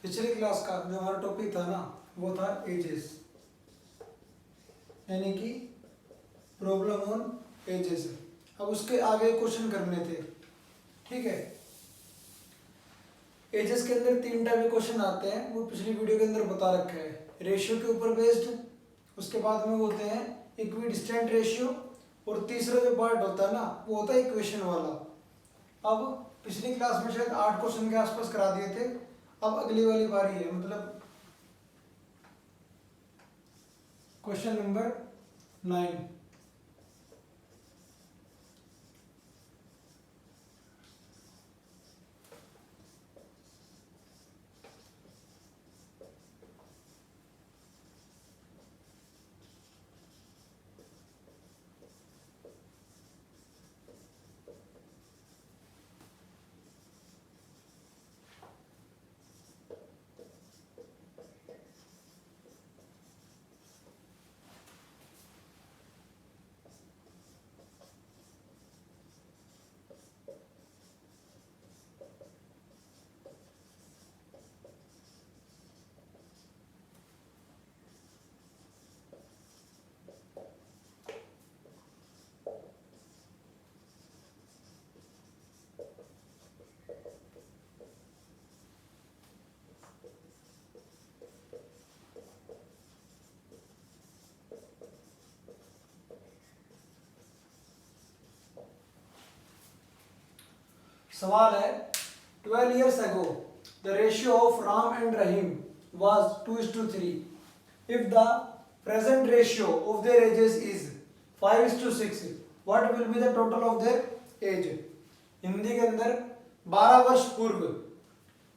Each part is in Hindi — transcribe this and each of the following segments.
पिछली क्लास का जो हमारा टॉपिक था ना वो था एजेस, यानी कि प्रॉब्लम ऑन एजेस। अब उसके आगे क्वेश्चन करने थे, ठीक है। एजेस के अंदर 3 टाइप के क्वेश्चन आते हैं, वो पिछली वीडियो के अंदर बता रखा है। रेशियो के ऊपर बेस्ड, उसके बाद में होते हैं इक्वी डिस्टेंट रेशियो, और तीसरा जो पार्ट होता है ना वो होता है इक्वेशन वाला। अब पिछली क्लास में शायद 8 क्वेश्चन के आसपास करा दिए थे, अब अगली वाली बारी है, मतलब क्वेश्चन नंबर 9। सवाल है 12 years ago the ratio of Ram and Rahim was 2:3. If the present ratio of their ages is 5:6, what will be the total of their age? Hindi के अंदर 12 वर्ष पूर्व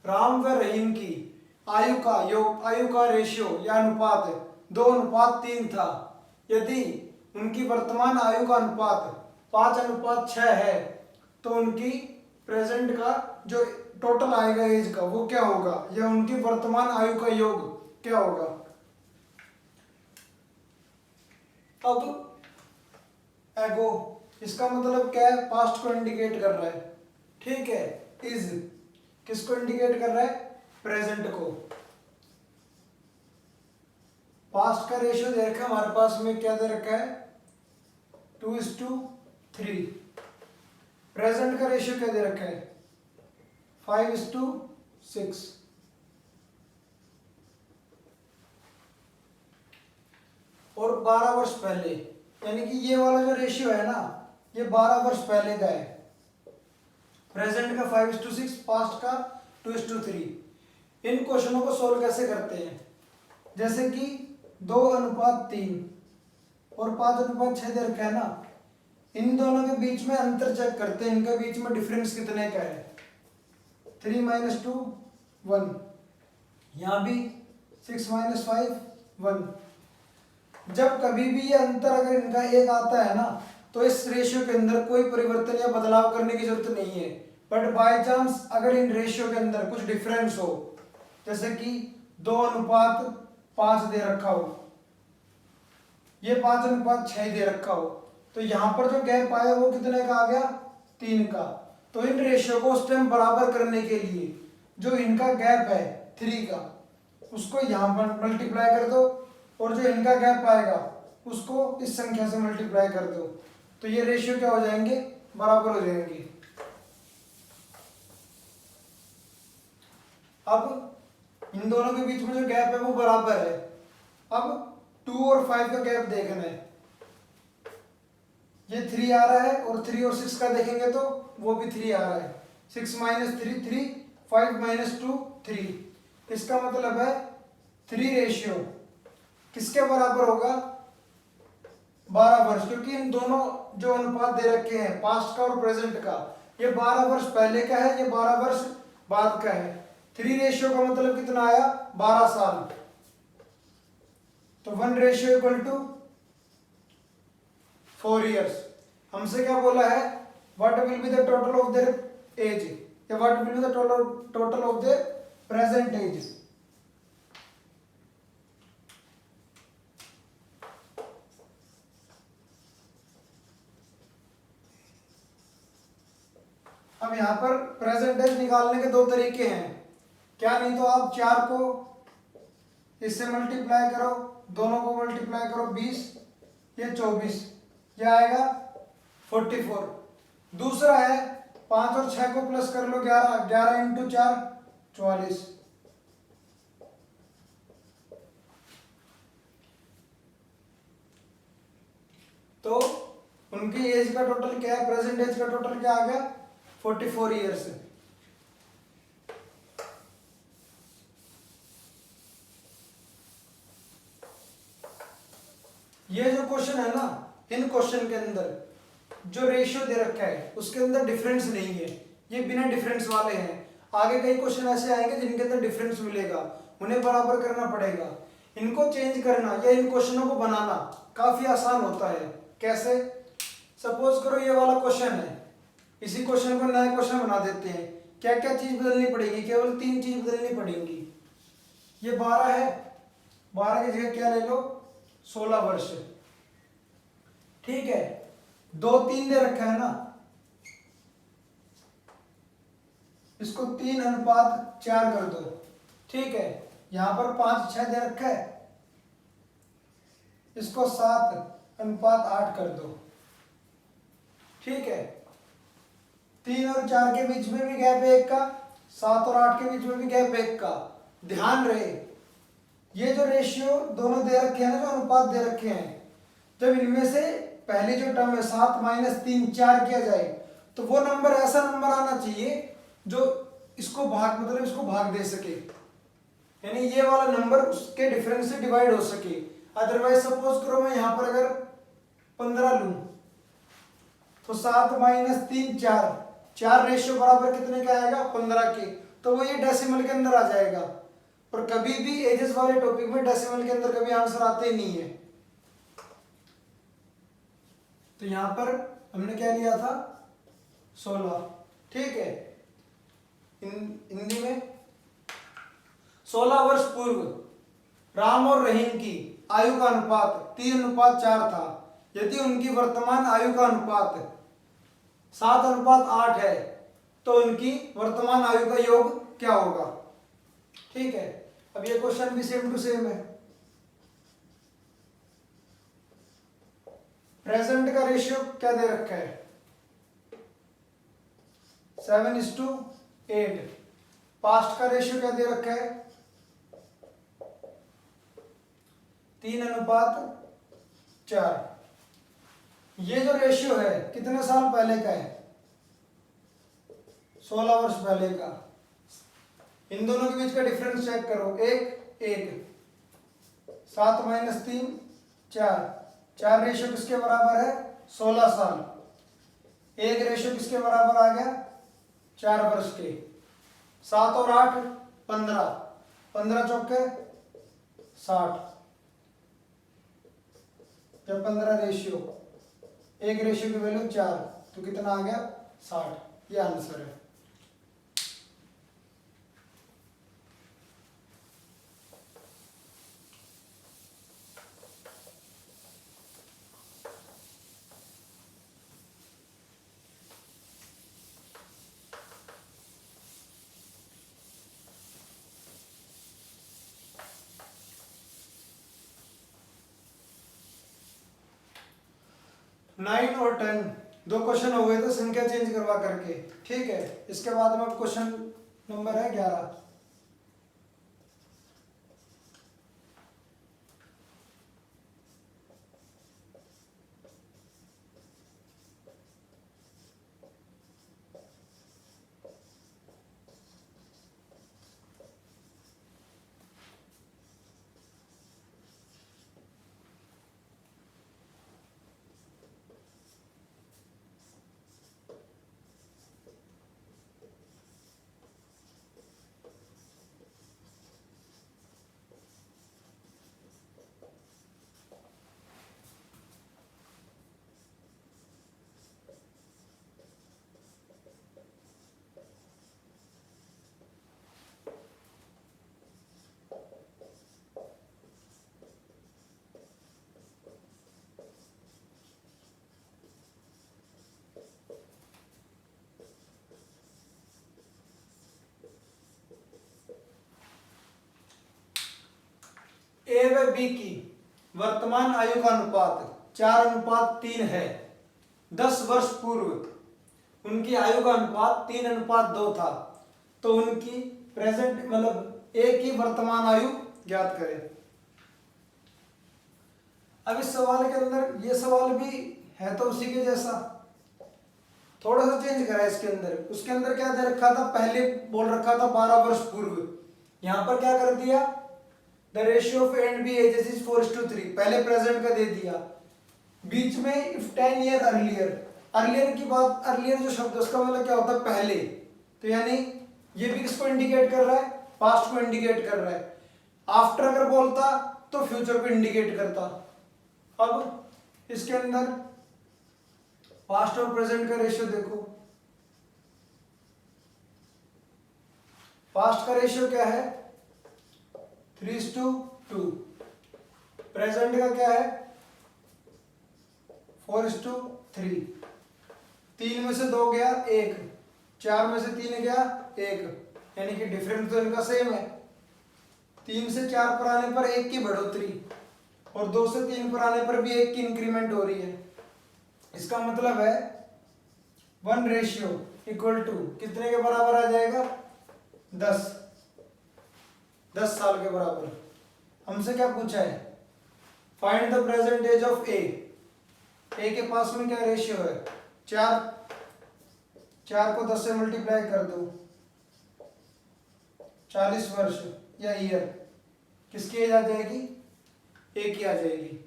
राम व रहीम की आयु का रेशियो या अनुपात 2:3 था। यदि उनकी वर्तमान आयु का अनुपात 5:6 है तो उनकी प्रेजेंट का जो टोटल आएगा एज का वो क्या होगा, या उनकी वर्तमान आयु का योग क्या होगा। अब एगो इसका मतलब क्या है, पास्ट को इंडिकेट कर रहा है, ठीक है। इज किसको इंडिकेट कर रहा है, प्रेजेंट को। पास्ट का रेशियो दे रखा है हमारे पास में, क्या दे रखा है 2:3। प्रेजेंट का रेशियो क्या दे रखा है 5:6। और 12 वर्ष पहले, यानी कि ये वाला जो रेशियो है ना ये 12 वर्ष पहले का है। प्रेजेंट का 5:6, पास्ट का 2:3। इन क्वेश्चनों को सोल्व कैसे करते हैं, जैसे कि 2:3 और 5:6 दे रखा है ना, इन दोनों के बीच में अंतर चेक करते हैं, इनके बीच में डिफरेंस कितने का है। 3 - 2 1, यहां भी 6 - 5 1। जब कभी भी ये अंतर अगर इनका 1 आता है ना तो इस रेशियो के अंदर कोई परिवर्तन या बदलाव करने की जरूरत नहीं है। बट बाय चांस अगर इन रेशियो के अंदर कुछ डिफरेंस हो, जैसे कि 2:5 दे रखा हो, ये 5:6 दे रखा हो, तो यहां पर जो गैप आया वो कितने का आ गया 3 का। तो इन रेशियो को उस टाइम बराबर करने के लिए जो इनका गैप है 3 का उसको यहां पर मल्टीप्लाई कर दो, और जो इनका गैप आएगा उसको इस संख्या से मल्टीप्लाई कर दो, तो ये रेशियो क्या हो जाएंगे, बराबर हो जाएंगे। अब इन दोनों के बीच में जो गैप है वो बराबर है। अब 2 और 5 का गैप देखना है, ये 3 आ रहा है, और 3 और 6 का देखेंगे तो वो भी 3 आ रहा है। 6 - 3 3, 5 - 2 3। इसका मतलब है 3 रेशियो किसके बराबर होगा 12 वर्ष, क्योंकि इन दोनों जो अनुपात दे रखे हैं पास्ट का और प्रेजेंट का, ये 12 वर्ष पहले का है, ये 12 वर्ष बाद का है। 3 रेशियो का मतलब कितना आया 12 साल। तो 1 रेशियो इक्वल टू 4 years। हमसे क्या बोला है, what will be the total of their age, या what will be the total of their present age. अब यहां पर प्रेजेंट एज निकालने के 2 तरीके हैं। क्या, नहीं तो आप 4 को इससे मल्टीप्लाई करो, दोनों को मल्टीप्लाई करो 20, ये 24, ये आएगा 44। दूसरा है 5 और 6 को प्लस कर लो 11, 11 इंटू 4 44। तो उनकी एज का टोटल क्या है, प्रेजेंट एज का टोटल क्या आ गया 44 ईयर्स। ये जो क्वेश्चन है ना, इन क्वेश्चन के अंदर जो रेशियो दे रखा है उसके अंदर डिफरेंस नहीं है, ये बिना डिफरेंस वाले हैं। आगे कई क्वेश्चन ऐसे आएंगे जिनके अंदर डिफरेंस मिलेगा, उन्हें बराबर करना पड़ेगा। इनको चेंज करना या इन क्वेश्चनों को बनाना काफी आसान होता है। कैसे, सपोज करो ये वाला क्वेश्चन है, इसी क्वेश्चन को नया क्वेश्चन बना देते हैं। क्या क्या चीज बदलनी पड़ेगी, केवल 3 चीज बदलनी पड़ेगी। ये 12 है, 12 की जगह क्या ले लो 16 वर्ष। ठीक है, 2 3 दे रखा है ना, इसको 3:4 कर दो। ठीक है, यहां पर 5 6 दे रखा है, इसको 7:8 कर दो। ठीक है, 3 और 4 के बीच में भी गैप 1 का, 7 और 8 के बीच में भी गैप 1 का। ध्यान रहे ये जो रेशियो दोनों दे रखे हैं ना, जो अनुपात दे रखे हैं, जब इनमें से पहली जो टर्म है 7 - 3 4 किया जाए तो वो नंबर ऐसा नंबर आना चाहिए जो इसको भाग, मतलब इसको भाग दे सके, यानी ये वाला नंबर उसके डिफरेंस से डिवाइड हो सके। अदरवाइज सपोज करो मैं यहां पर अगर 15 लूं तो 7 - 3 4, 4 रेशियो बराबर कितने का आएगा 15 के, तो वो ये डेसिमल के अंदर आ जाएगा। पर कभी भी एजेस वाले टॉपिक में डेसिमल के अंदर कभी आंसर आते ही नहीं है। तो यहां पर हमने क्या लिया था 16। ठीक है, हिंदी में 16 वर्ष पूर्व राम और रहीम की आयु का अनुपात 3:4 था। यदि उनकी वर्तमान आयु का अनुपात 7:8 है तो उनकी वर्तमान आयु का योग क्या होगा। ठीक है, अब ये क्वेश्चन भी सेम टू सेम है। प्रेजेंट का रेशियो क्या दे रखा है 7:8। पास्ट का रेशियो क्या दे रखा है 3:4। ये जो रेशियो है कितने साल पहले का है 16 वर्ष पहले का। इन दोनों के बीच का डिफरेंस चेक करो, 1 1, 7 - 3 4, 4 रेशियो किसके बराबर है 16 साल। 1 रेशियो किसके बराबर आ गया 4 वर्ष के। 7 और 8 15, 15 चौके 60, जब 15 रेशियो, 1 रेशियो की वैल्यू 4, तो कितना आ गया 60। ये आंसर है। नाइन और 10 दो क्वेश्चन हो गए थे संख्या चेंज करवा करके। ठीक है, इसके बाद में क्वेश्चन नंबर है 11। व बी की वर्तमान आयु का अनुपात 4:3 है। 10 वर्ष पूर्व उनकी आयु का अनुपात 3:2 था, तो उनकी प्रेजेंट मतलब ए की वर्तमान आयु ज्ञात करें। अब इस सवाल के अंदर ये सवाल भी है तो उसी के जैसा, थोड़ा सा चेंज करा है इसके अंदर। उसके अंदर क्या दे रखा था, पहले बोल रखा था 12 वर्ष पूर्व, यहां पर क्या कर दिया, the ratio of A and B ages is 4:3, पहले प्रेजेंट का दे दिया। बीच में इफ 10 ईयर अर्लियर, अर्लियर की बात, अर्लियर जो शब्द उसका मतलब क्या होता है, पहले, तो यानी ये भी किसको इंडिकेट कर रहा है, पास्ट को इंडिकेट कर रहा है। आफ्टर अगर बोलता तो फ्यूचर को इंडिकेट करता। अब इसके अंदर पास्ट और प्रेजेंट का रेशियो देखो, पास्ट का रेशियो क्या है 3:2, प्रेजेंट का क्या है 4:3, 3 में से 2 गया 1, 4 में से 3 गया 1, यानी कि डिफरेंस तो इनका सेम है। 3 से 4 पर आने पर 1 की बढ़ोतरी और 2 से 3 पर आने पर भी 1 की इंक्रीमेंट हो रही है। इसका मतलब है 1 रेशियो इक्वल टू कितने के बराबर आ जाएगा, 10 साल के बराबर। हमसे क्या पूछा है, find the present age of A के पास में क्या रेशियो है 4 को 10 से मल्टीप्लाई कर दो, 40 वर्ष या ईयर, किसकी एज आ जाएगी, ए की आ जाएगी।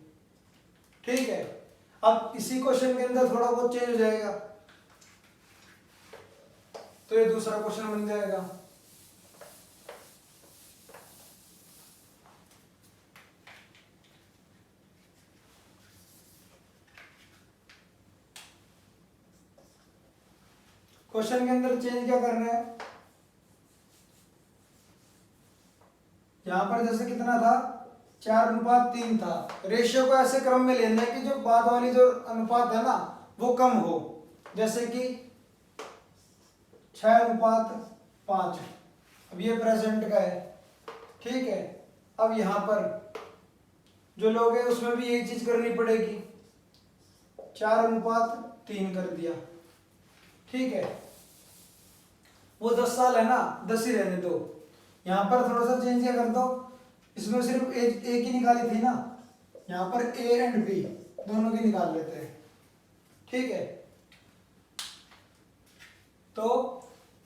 ठीक है, अब इसी क्वेश्चन के अंदर थोड़ा बहुत चेंज हो जाएगा, तो ये दूसरा क्वेश्चन बन जाएगा। क्वेश्चन के अंदर चेंज क्या करना है, यहां पर जैसे कितना था 4:3 था, रेशियो को ऐसे क्रम में लेना है कि जो बाद वाली जो अनुपात है ना वो कम हो, जैसे कि 6:5। अब ये प्रेजेंट का है, ठीक है। अब यहां पर जो लोग हैं उसमें भी यही चीज करनी पड़ेगी, 4:3 कर दिया, ठीक है। वो 10 साल है ना, 10 ही रहने दो। यहां पर थोड़ा सा चेंज क्या कर दो, इसमें सिर्फ ए की निकाली थी ना, यहां पर ए एंड बी दोनों की निकाल लेते हैं, ठीक है। तो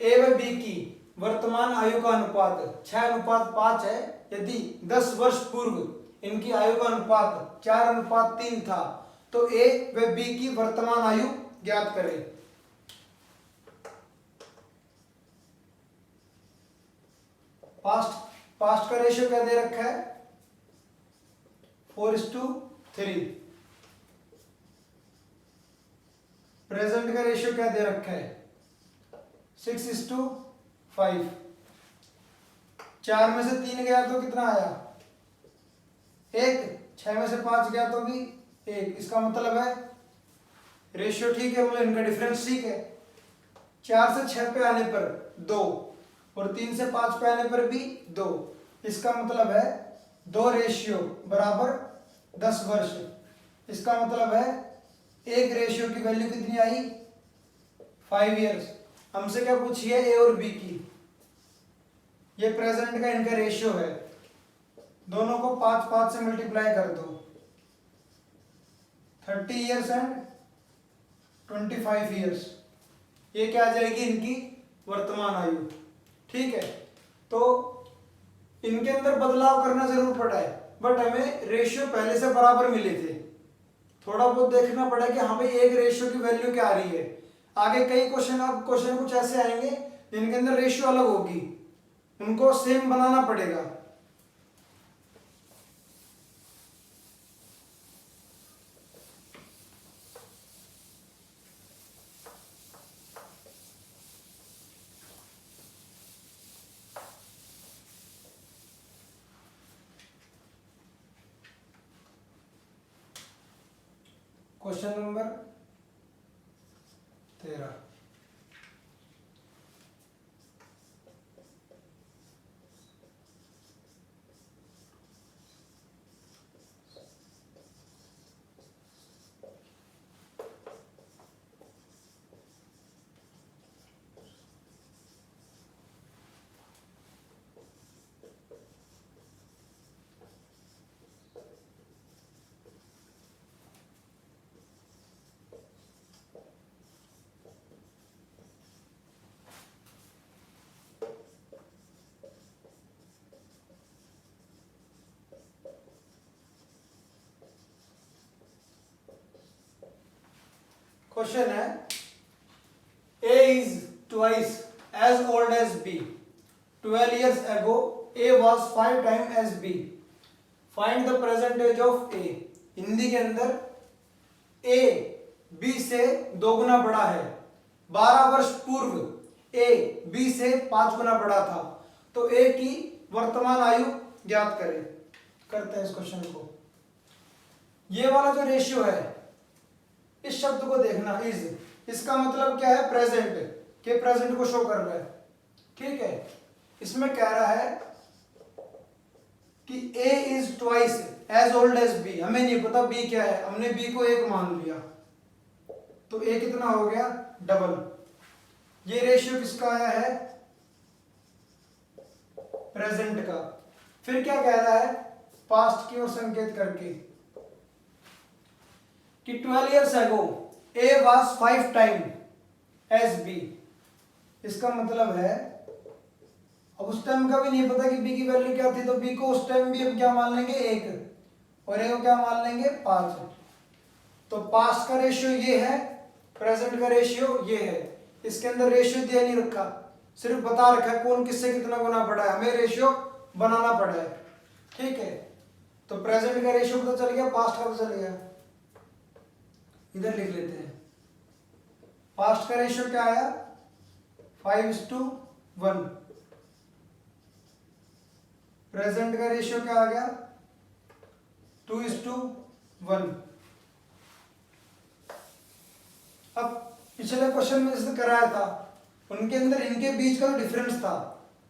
ए व बी की वर्तमान आयु का अनुपात 6:5 है। यदि 10 वर्ष पूर्व इनकी आयु का अनुपात 4:3 था, तो ए व बी की वर्तमान आयु ज्ञात करें। पास्ट का रेशियो क्या दे रखा है 4:3, प्रेजेंट का रेशियो क्या दे रखा है 6:5। 4 में से 3 गया तो कितना आया 1, 6 में से 5 गया तो भी 1, इसका मतलब है रेशियो ठीक है, मतलब इनका डिफरेंस ठीक है। 4 से 6 पे आने पर 2 और 3 से 5 पे आने पर भी 2, इसका मतलब है 2 रेशियो बराबर 10 वर्ष। इसका मतलब है एक रेशियो की वैल्यू कितनी आई 5 इयर्स। हमसे क्या पूछी है ए और बी की, ये प्रेजेंट का इनका रेशियो है, दोनों को 5 से मल्टीप्लाई कर दो, 30 इयर्स एंड 25 इयर्स, ये क्या आ जाएगी इनकी वर्तमान आयु, ठीक है। तो इनके अंदर बदलाव करना जरूर पड़ा है, बट हमें रेशियो पहले से बराबर मिले थे। थोड़ा बहुत देखना पड़ा कि हाँ भाई एक रेशियो की वैल्यू क्या आ रही है। आगे कई क्वेश्चन, अब क्वेश्चन कुछ ऐसे आएंगे जिनके अंदर रेशियो अलग होगी, उनको सेम बनाना पड़ेगा। क्वेश्चन नंबर 13, क्वेश्चन है A is twice as old as B. 12 years ago, A was 5 times as B. Find the present age of A. Hindi के अंदर A B से दोगुना बड़ा है। 12 वर्ष पूर्व A B से 5 गुना बड़ा था, तो A की वर्तमान आयु ज्ञात करें। करते हैं इस क्वेश्चन को। ये वाला जो रेशियो है, इस शब्द को देखना, इज, इसका मतलब क्या है? प्रेजेंट, के प्रेजेंट को शो कर रहा है। ठीक है, इसमें कह रहा है कि A is twice as old as B। हमें नहीं पता B क्या है, हमने B को 1 मान लिया, तो A कितना हो गया? डबल। ये रेशियो किसका आया है? प्रेजेंट का। फिर क्या कह रहा है? पास्ट की ओर संकेत करके कि 12 years ago A was 5 times as B। इसका मतलब है, अब उस टाइम का भी नहीं पता कि B की वैल्यू क्या थी, तो B को उस टाइम भी हम क्या मान लेंगे? 1, और A को क्या मान लेंगे? 5। तो पास्ट का रेशियो ये है, प्रेजेंट का रेशियो ये है। इसके अंदर रेशियो दिया नहीं रखा, सिर्फ बता रखा है कौन किससे कितना गुना बड़ा है, हमें रेशियो बनाना पड़ा है। ठीक है, तो प्रेजेंट का रेशियो पता चल गया, पास्ट का पता चल गया। इधर लिख लेते हैं, पास्ट का रेशियो क्या आया? 5:1। प्रेजेंट का रेशियो क्या आ गया? 2:1। अब पिछले क्वेश्चन में जैसे कराया था, उनके अंदर इनके बीच का जो डिफरेंस था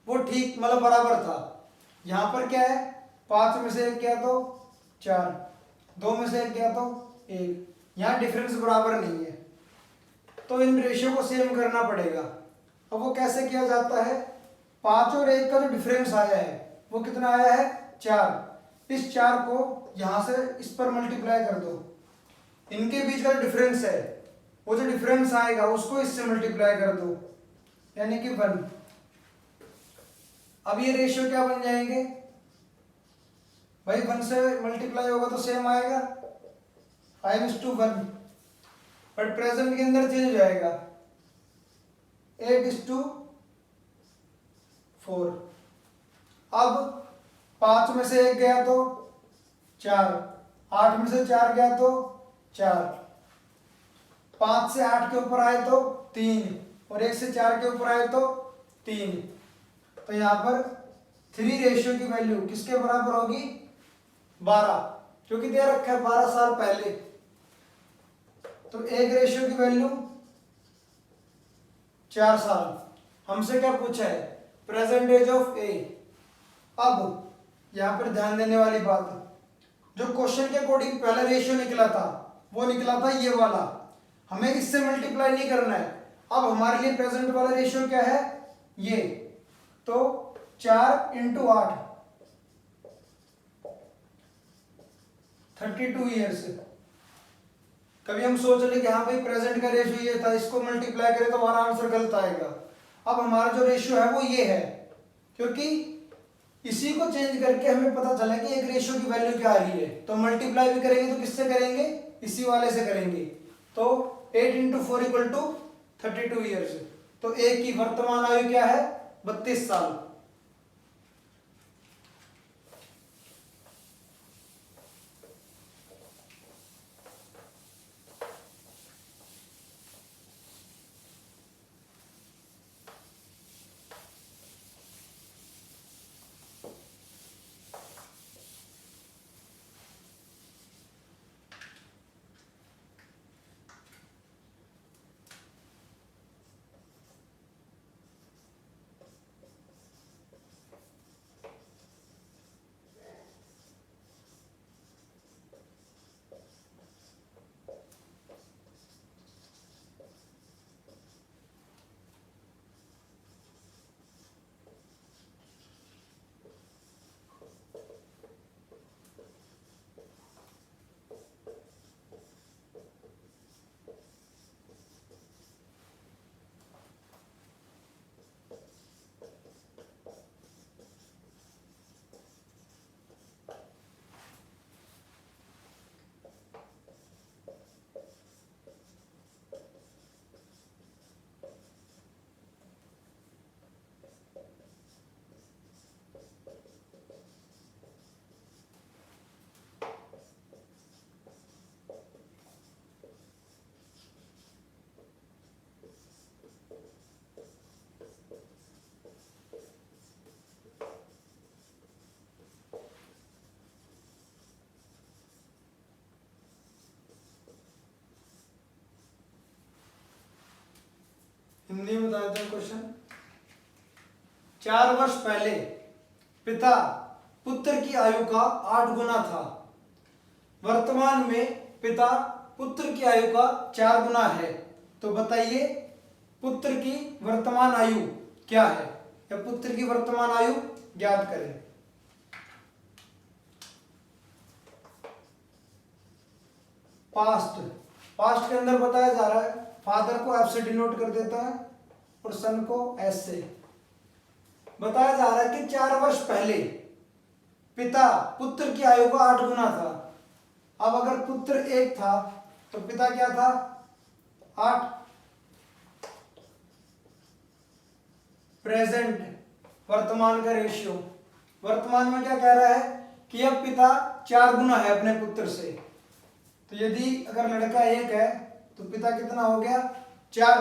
वो ठीक मतलब बराबर था। यहां पर क्या है? 5 में से 1 गया तो 4, 2 में से 1 गया तो 1। यहां डिफरेंस बराबर नहीं है, तो इन रेशियो को सेम करना पड़ेगा। अब वो कैसे किया जाता है? 5 और 1 का जो डिफरेंस आया है वो कितना आया है? 4। इस 4 को यहां से इस पर मल्टीप्लाई कर दो। इनके बीच का जो डिफरेंस है, वो जो डिफरेंस आएगा उसको इससे मल्टीप्लाई कर दो, यानी कि 1। अब ये रेशियो क्या बन जाएंगे भाई? 1 से मल्टीप्लाई होगा तो सेम आएगा, 5:1। बट प्रेजेंट के अंदर चेंज हो जाएगा, 8:4। अब 5 में से 1 गया तो 4, 8 में से 4 गया तो 4, 5 से 8 के ऊपर आए तो 3, और 1 से 4 के ऊपर आए तो 3। तो यहां पर 3 रेशियो की वैल्यू किसके बराबर होगी? 12, क्योंकि दे रखा है 12 साल पहले। तो 1 रेशियो की वैल्यू 4 साल। हमसे क्या पूछा है? प्रेजेंट एज ऑफ ए। अब यहां पर ध्यान देने वाली बात, जो क्वेश्चन के अकॉर्डिंग पहला रेशियो निकला था वो निकला था ये वाला, हमें इससे मल्टीप्लाई नहीं करना है। अब हमारे लिए प्रेजेंट वाला रेशियो क्या है? ये, तो 4 × 8 32 ईयर्स। कभी हम सोच ले कि हाँ भाई प्रेजेंट का रेशियो ये था, इसको मल्टीप्लाई करें तो हमारा आंसर गलत आएगा। अब हमारा जो रेशियो है वो ये है, क्योंकि इसी को चेंज करके हमें पता चला कि एक रेशियो की वैल्यू क्या आ रही है। तो मल्टीप्लाई भी करेंगे तो किससे करेंगे? इसी वाले से करेंगे। तो 8 × 4 = 32 ईयर्स। तो एक की वर्तमान आयु क्या है? 32 साल। 4 वर्ष पहले पिता पुत्र की आयु का 8 गुना था। वर्तमान में पिता पुत्र की आयु का 4 गुना है। तो बताइए पुत्र की वर्तमान आयु क्या है, या पुत्र की वर्तमान आयु ज्ञात करें। पास्ट के अंदर बताया जा रहा है, फादर को एफ से डिनोट कर देता है और सन को एस से। बताया जा रहा है कि 4 वर्ष पहले पिता पुत्र की आयु का 8 गुना था। अब अगर पुत्र 1 था तो पिता क्या था, 8। प्रेजेंट वर्तमान का रेशियो, वर्तमान में क्या कह रहा है कि अब पिता 4 गुना है अपने पुत्र से। तो यदि अगर लड़का 1 है तो पिता कितना हो गया, 4।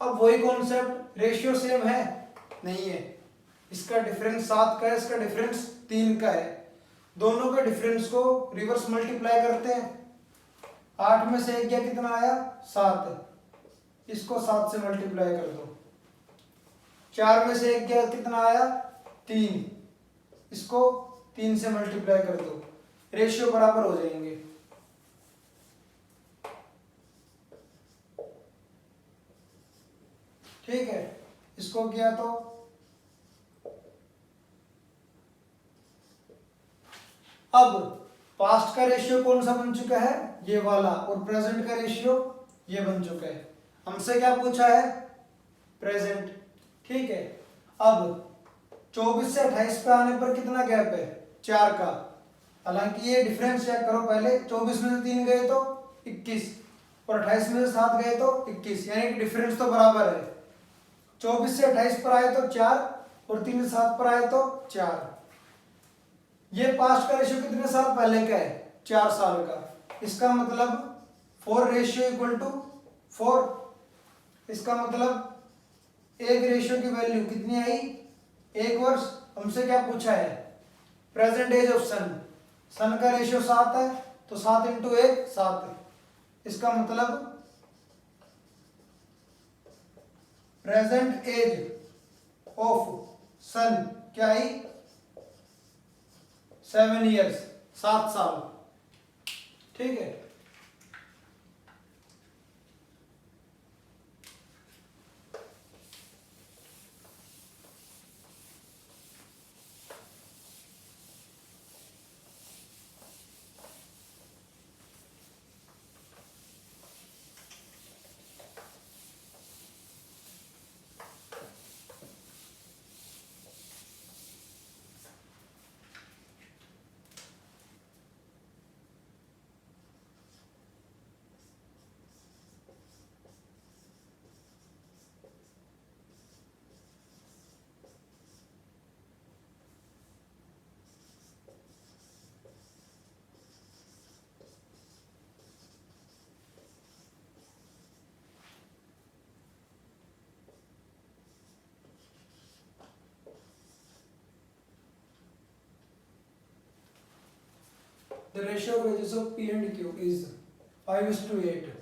अब वही कॉन्सेप्ट, रेशियो सेम है नहीं है, इसका डिफरेंस 7 का है, इसका डिफरेंस 3 का है। दोनों के डिफरेंस को रिवर्स मल्टीप्लाई करते हैं। 8 में से 1 गया, कितना आया, 7। इसको 7 से मल्टीप्लाई कर दो। 4 में से 1 गया, कितना आया, 3। इसको 3 से मल्टीप्लाई कर दो, रेशियो बराबर हो जाएंगे। ठीक है, इसको किया तो अब पास्ट का रेशियो कौन सा बन चुका है, ये वाला, और प्रेजेंट का रेशियो ये बन चुका है। हमसे क्या पूछा है, प्रेजेंट। ठीक है, अब 24 से 28 पे आने पर कितना गैप है, 4 का। हालांकि ये डिफरेंस चेक करो पहले, 24 में से 3 गए तो 21 और 28 में से 7 गए तो 21, यानी कि डिफरेंस तो बराबर है। 24 से 28 पर आए तो 4 और 3 से 7 पर आए तो 4। ये पास्ट का रेशियो कितने साल पहले का है, 4 साल का। इसका मतलब 4 रेशियो इक्वल टू 4। इसका मतलब एक रेशियो की वैल्यू कितनी आई, 1 वर्ष। हमसे क्या पूछा है, प्रेजेंट एज ऑफ सन। सन का रेशियो 7 है तो 7 इंटू 1 7। इसका मतलब प्रेजेंट एज ऑफ सन क्या आई, 7 ईयर्स, 7 साल। ठीक है, the ratio of ages of P and Q is 5:8.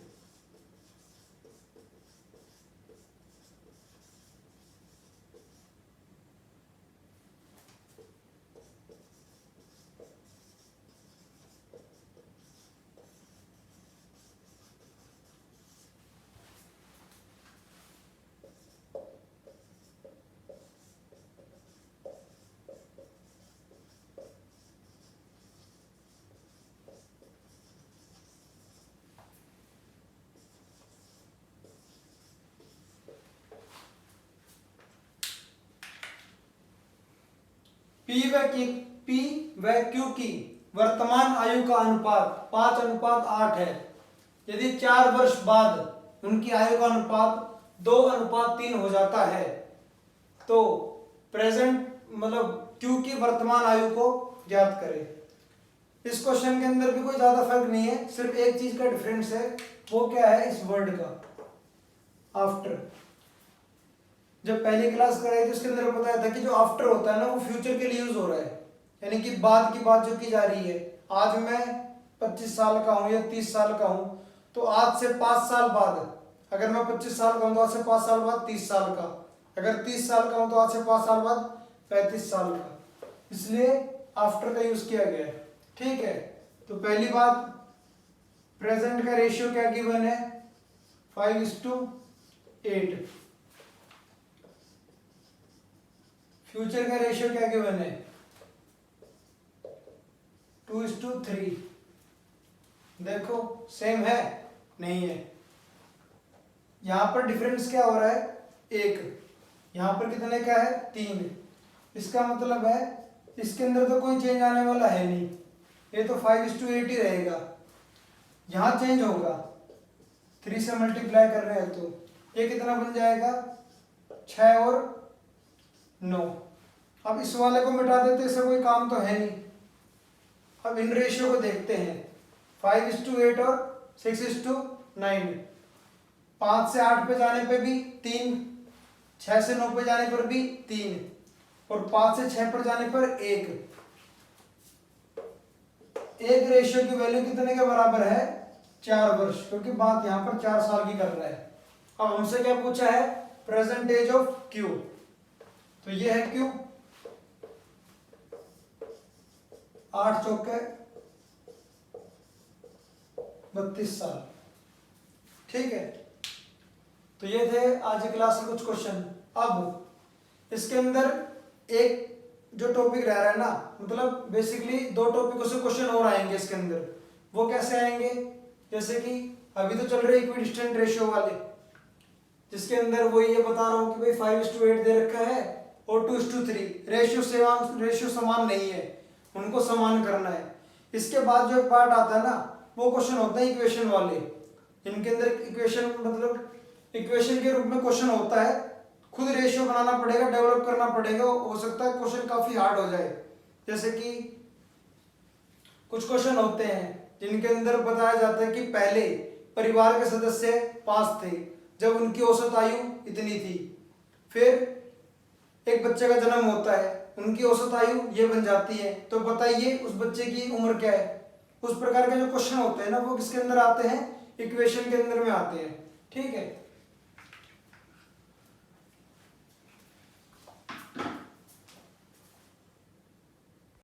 P व क्यू की वर्तमान आयु का अनुपात 5:8 है। यदि 4 वर्ष बाद उनकी आयु का अनुपात 2:3 हो जाता है तो प्रेजेंट मतलब क्यू की वर्तमान आयु को ज्ञात करें। इस क्वेश्चन के अंदर भी कोई ज्यादा फर्क नहीं है, सिर्फ एक चीज का डिफरेंस है, वो क्या है, इस वर्ड का आफ्टर। जब पहली क्लास कराई थी उसके अंदर बताया था कि जो आफ्टर होता है ना वो फ्यूचर के लिए यूज हो रहा है, यानी कि बाद की बात जो की जा रही है। आज मैं 25 साल का हूं या 30 साल का हूं तो आज से 5 साल बाद, अगर मैं 25 साल का हूं तो आज से 5 साल बाद 30 साल का। अगर 30 साल का हो तो आज से 5 साल बाद 35 साल का, इसलिए आफ्टर का यूज किया गया है। ठीक है, तो पहली बात, प्रेजेंट का रेशियो क्या गिवन है, 5:8। फ्यूचर का रेशियो क्या गिवन है, 2:3। देखो सेम है, नहीं है। यहां पर डिफरेंस क्या हो रहा है, 1, यहां पर कितने का है, 3। इसका मतलब है इसके अंदर तो कोई चेंज आने वाला है नहीं, ये तो 5:8 ही रहेगा। यहां चेंज होगा, 3 से मल्टीप्लाई कर रहे हैं तो ये कितना बन जाएगा, 6 और 9। अब इस वाले को मिटा देते, इससे कोई काम तो है नहीं। अब इन रेशियो को देखते हैं, 5:8 और 6:9। 5 से 8 पे जाने पे भी 3, 6 से 9 पे जाने पर भी 3, और 5 से 6 पर जाने पर 1। एक रेशियो की वैल्यू कितने के बराबर है, 4 वर्ष, क्योंकि बात यहां पर 4 साल की कर रहा है। अब हमसे क्या पूछा है, प्रेजेंट एज ऑफ क्यू, तो ये है क्यू, 8 चौके 32 साल। ठीक है, तो ये थे आज की क्लास के कुछ क्वेश्चन। अब इसके अंदर एक जो टॉपिक रह रहा है ना, मतलब बेसिकली 2 टॉपिकों से क्वेश्चन और आएंगे इसके अंदर। वो कैसे आएंगे, जैसे कि अभी तो चल रहे इक्विडिस्टेंट रेशियो वाले, जिसके अंदर वो ये बता रहा हूं कि भाई 5:8 दे रखा है और 2:3, रेशियो समान नहीं है, उनको समान करना है। इसके बाद जो पार्ट आता है ना, वो क्वेश्चन होते हैं इक्वेशन वाले। इनके अंदर इक्वेशन मतलब इक्वेशन के रूप में क्वेश्चन होता है, खुद रेशियो बनाना पड़ेगा, डेवलप करना पड़ेगा। हो सकता है क्वेश्चन काफी हार्ड हो जाए। जैसे कि कुछ क्वेश्चन होते हैं जिनके अंदर बताया जाता है कि पहले परिवार के सदस्य 5 थे जब उनकी औसत आयु इतनी थी, फिर एक बच्चे का जन्म होता है, उनकी औसत आयु ये बन जाती है, तो बताइए उस बच्चे की उम्र क्या है। उस प्रकार के जो क्वेश्चन होते हैं ना, वो किसके अंदर आते हैं, इक्वेशन के अंदर में आते हैं। ठीक है,